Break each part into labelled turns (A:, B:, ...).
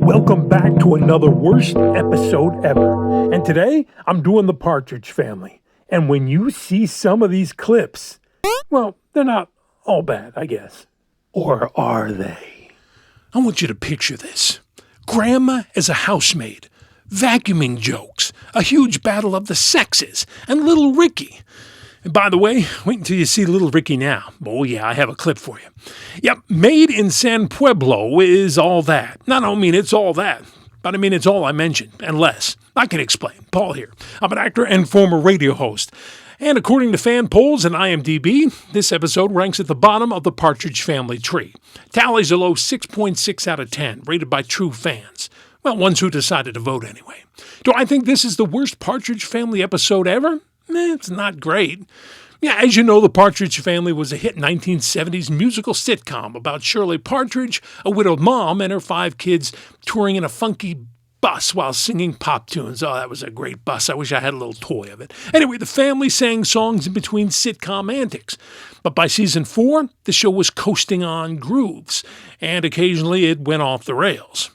A: Welcome back to another worst episode ever. And today, I'm doing the Partridge Family. And when you see some of these clips, well, they're not all bad, I guess. Or are they?
B: I want you to picture this. Grandma as a housemaid, vacuuming jokes, a huge battle of the sexes, and little Ricky. And by the way, wait until you see little Ricky now. Oh yeah, I have a clip for you. Yep, Made in San Pueblo is all that. No, I don't mean it's all that, but I mean it's all I mentioned, and less. I can explain. Paul here. I'm an actor and former radio host. And according to fan polls and IMDb, this episode ranks at the bottom of the Partridge Family tree. Tallies a low 6.6 out of 10, rated by true fans. Well, ones who decided to vote anyway. Do I think this is the worst Partridge Family episode ever? It's not great. Yeah, as you know, the Partridge Family was a hit 1970s musical sitcom about Shirley Partridge, a widowed mom, and her 5 kids touring in a funky bus while singing pop tunes. Oh, that was a great bus. I wish I had a little toy of it. Anyway, the family sang songs in between sitcom antics. But by season 4, the show was coasting on grooves, and occasionally it went off the rails.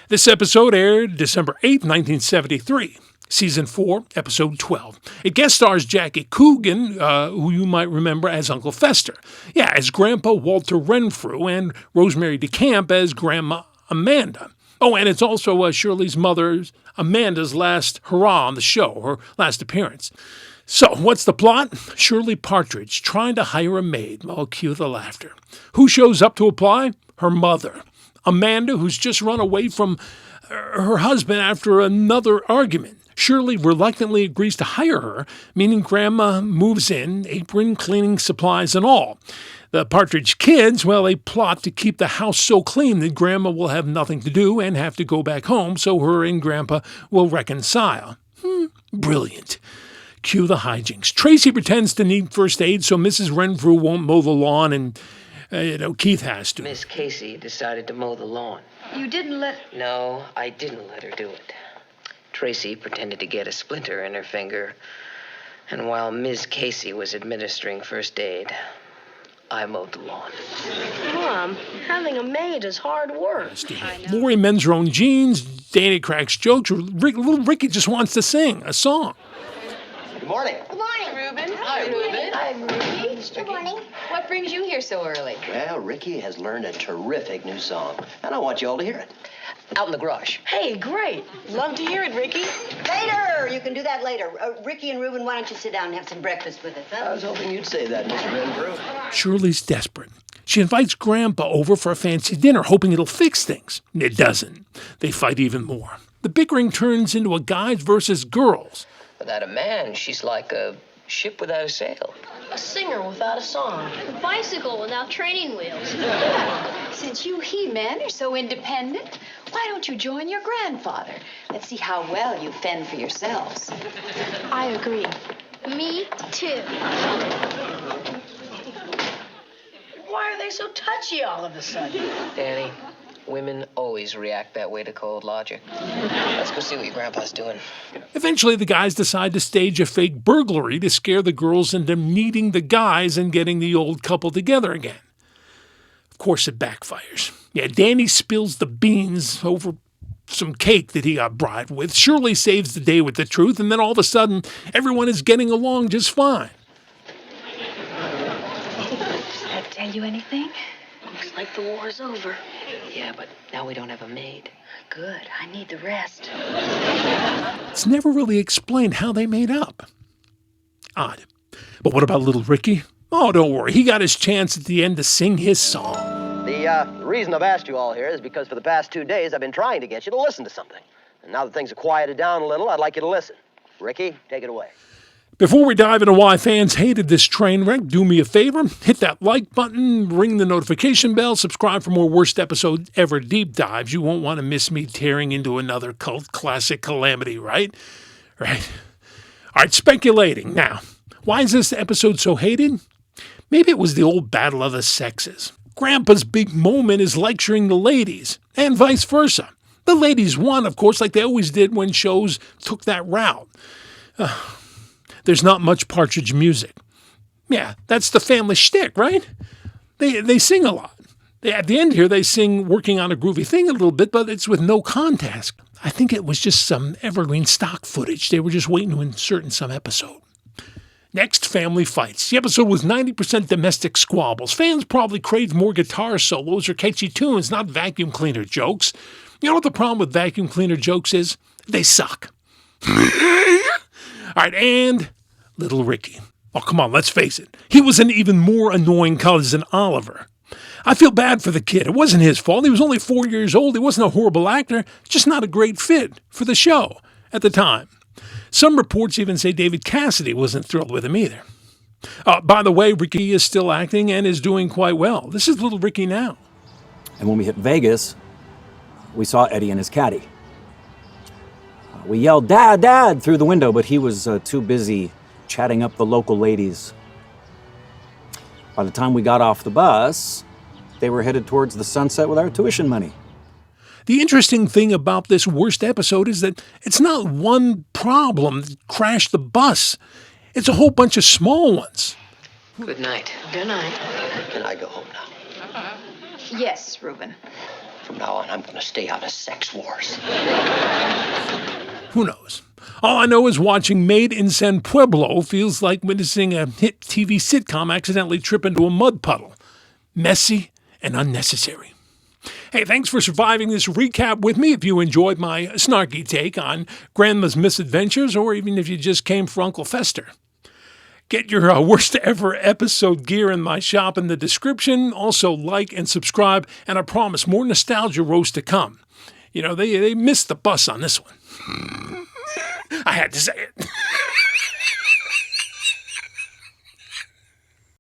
B: This episode aired December 8, 1973. Season 4, Episode 12. It guest stars Jackie Coogan, who you might remember as Uncle Fester. Yeah, as Grandpa Walter Renfrew, and Rosemary DeCamp as Grandma Amanda. Oh, and it's also Shirley's mother, Amanda's last hurrah on the show, her last appearance. So, what's the plot? Shirley Partridge trying to hire a maid. Oh, cue the laughter. Who shows up to apply? Her mother. Amanda, who's just run away from her husband after another argument. Shirley reluctantly agrees to hire her, meaning Grandma moves in, apron, cleaning supplies, and all. The Partridge kids, well, they plot to keep the house so clean that Grandma will have nothing to do and have to go back home so her and Grandpa will reconcile. Brilliant. Cue the hijinks. Tracy pretends to need first aid so Mrs. Renfrew won't mow the lawn and, Keith has to.
C: Miss Casey decided to mow the lawn.
D: You didn't let...
C: No, I didn't let her do it. Tracy pretended to get a splinter in her finger, and while Ms. Casey was administering first aid, I mowed the lawn.
D: Mom, having a maid is hard work.
B: Lori mends her own jeans, Danny cracks jokes, little Ricky just wants to sing a song.
E: Good morning.
F: Good morning.
D: Reuben.
F: Hi, Reuben.
D: Hi, Ruby.
F: Good morning.
D: What brings you here so early?
E: Well, Ricky has learned a terrific new song, and I want you all to hear it.
C: Out in the garage.
D: Hey, great. Love to hear it, Ricky.
F: Later. You can do that later. Ricky and Reuben, why don't you sit down and have some breakfast with us,
E: I
F: huh?
E: was hoping you'd say that, Mr. Renfrew.
B: Shirley's desperate. She invites Grandpa over for a fancy dinner, hoping it'll fix things. It doesn't. They fight even more. The bickering turns into a guys versus girls.
C: Without a man, she's like a ship without a sail.
D: A singer without a song.
G: A bicycle without training wheels.
H: Since you he-men are so independent, why don't you join your grandfather? Let's see how well you fend for yourselves.
G: I agree. Me too.
D: Why are they so touchy all of a sudden?
C: Danny, women always react that way to cold logic. Let's go see what your grandpa's doing.
B: Eventually, the guys decide to stage a fake burglary to scare the girls into meeting the guys and getting the old couple together again. Of course, it backfires. Yeah, Danny spills the beans over some cake that he got bribed with. Shirley saves the day with the truth, and then all of a sudden, everyone is getting along just fine.
H: Does that tell you anything?
D: Looks like the war's over.
C: Yeah, but now we don't have a maid.
H: Good. I need the rest.
B: It's never really explained how they made up. Odd. But what about little Ricky? Oh, don't worry. He got his chance at the end to sing his song.
E: The reason I've asked you all here is because for the past 2 days I've been trying to get you to listen to something. And now that things have quieted down a little, I'd like you to listen. Ricky, take it away.
B: Before we dive into why fans hated this train wreck, do me a favor, hit that like button, ring the notification bell, subscribe for more worst episode ever deep dives. You won't want to miss me tearing into another cult classic calamity, right? Right. All right, speculating. Now, why is this episode so hated? Maybe it was the old battle of the sexes. Grandpa's big moment is lecturing the ladies, and vice versa. The ladies won, of course, like they always did when shows took that route. There's not much Partridge music. Yeah, that's the family shtick, right? They sing a lot. At the end here, they sing Working on a Groovy Thing a little bit, but it's with no context. I think it was just some evergreen stock footage they were just waiting to insert in some episode. Next, family fights. The episode was 90% domestic squabbles. Fans probably craved more guitar solos or catchy tunes, not vacuum cleaner jokes. You know what the problem with vacuum cleaner jokes is? They suck. All right, and little Ricky. Oh, come on, let's face it. He was an even more annoying cousin Oliver. I feel bad for the kid. It wasn't his fault. He was only 4 years old. He wasn't a horrible actor, just not a great fit for the show at the time. Some reports even say David Cassidy wasn't thrilled with him either. By the way, Ricky is still acting and is doing quite well. This is little Ricky now.
I: And when we hit Vegas, we saw Eddie and his caddy. We yelled, "Dad, Dad," through the window, but he was too busy chatting up the local ladies. By the time we got off the bus, they were headed towards the sunset with our tuition money.
B: The interesting thing about this worst episode is that it's not one problem that crashed the bus. It's a whole bunch of small ones.
C: Good night.
D: Good night.
E: Can I go home now?
H: Yes, Reuben.
E: From now on, I'm going to stay out of sex wars.
B: Who knows? All I know is watching Made in San Pueblo feels like witnessing a hit TV sitcom accidentally trip into a mud puddle. Messy and unnecessary. Hey, thanks for surviving this recap with me. If you enjoyed my snarky take on Grandma's misadventures, or even if you just came for Uncle Fester. Get your worst ever episode gear in my shop in the description. Also like and subscribe, and I promise more nostalgia roast to come. You know, they missed the bus on this one. I had to say it.